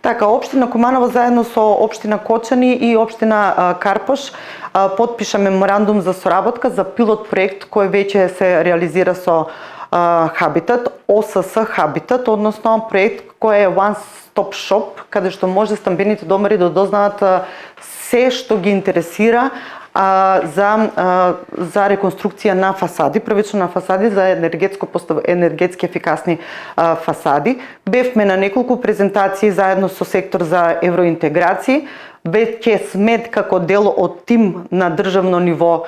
Така, општина Куманово заедно со општина Кочани и општина Карпош потпиша меморандум за соработка за пилот проект кој веќе се реализира со Хабитат, ОСС Хабитат, односно проект кој е One Stop Shop, каде што може стамбените домари да дознаат се што ги интересира за реконструкција на фасади, првично на фасади за енергетски ефикасни фасади. Бевме на неколку презентации заедно со сектор за евроинтеграции. Веќе сме како дел од тим на државно ниво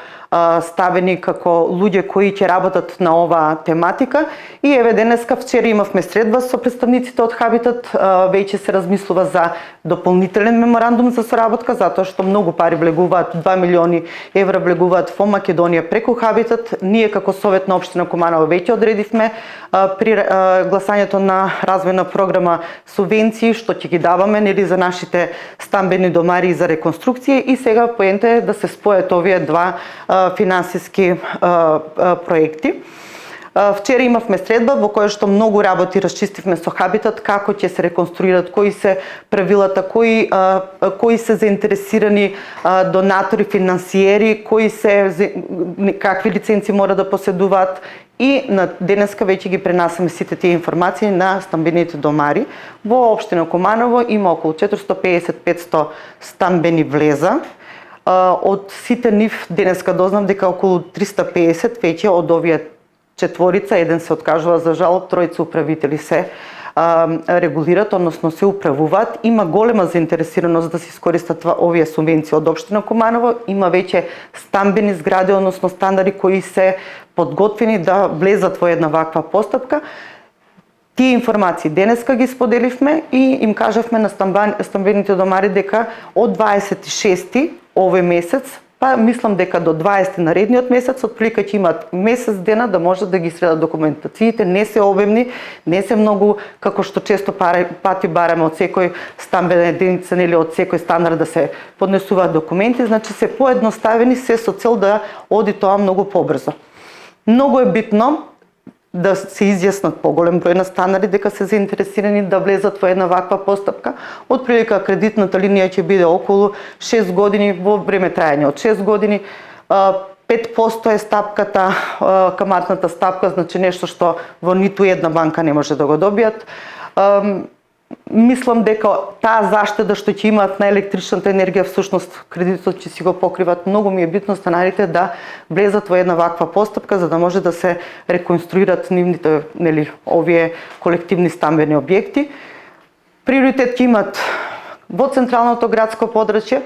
ставени како луѓе кои ќе работат на оваа тематика и еве денеска вчера имавме средба со представниците од Хабитат, веќе се размислува за дополнителен меморандум за соработка затоа што многу пари влегуваат, 2 милиони евра влегуваат во Македонија преку Хабитат. Ние како Совет на општина Куманово веќе одредивме при гласањето на развојна програма субвенции што ќе ги даваме нели за нашите стамбени домари за реконструкција и сега поента е да се спојат овие два финансиски проекти. Вчера имавме средба во која што многу работи расчистивме со Хабитат, како ќе се реконструират, кои се правилата, кои се заинтересирани донатори, финансиери, какви лиценци мора да поседуваат и на денеска веќе ги пренасаме сите тие информации на стамбените домари. Во општина Куманово има околу 450-500 стамбени влеза. Од сите нив денеска дознав дека околу 350 веќе од овие четворица, еден се откажува за жал, тројца управители се регулират, односно се управуваат. Има голема заинтересираност да се искористат овие субвенции од општина Куманово. Има веќе стамбени згради, односно стандари кои се подготвени да влезат во една ваква постапка. Тие информации денеска ги споделивме и им кажавме на стамбените домари дека од 26 овој месец, па мислам дека до 20 наредниот месец, отприлика ќе имаат месец дена да можат да ги средат документациите, не се обемни, не се многу како што често пати бараме од секој стамбена единица или од секој стандар да се поднесуваат документи, значи се поедноставени, се со цел да оди тоа многу побрзо. Многу е битно да се изјаснат поголем број на станари дека се заинтересирани да влезат во една ваква постапка. Отприлика кредитната линија ќе биде околу 6 години, во време трајање од 6 години. 5% е стапката, каматната стапка, значи нешто што во ниту една банка не може да го добијат. Мислам дека таа заштеда што ќе имаат на електричната енергија всушност кредитот ќе си го покриват. Многу ми е битно станарите да влезат во една ваква постапка за да може да се реконструират нивните овие колективни стамбени објекти. Приоритет ќе имат во централното градско подрачје.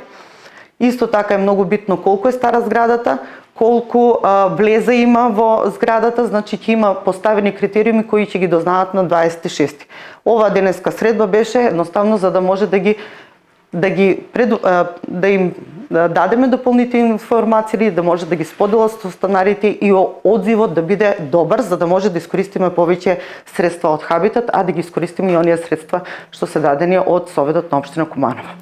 Исто така е многу битно колку е стара зградата, колку влеза има во зградата, значи ќе има поставени критериуми кои ќе ги дознаат на 26. Ова денеска средба беше едноставно за да може да им дадеме дополнителни информации, да може да ги споделат со станарите и одзивот да биде добар, за да може да искористиме повеќе средства од Хабитат, а да ги искористиме и оние средства што се дадени од Советот на општина Куманово.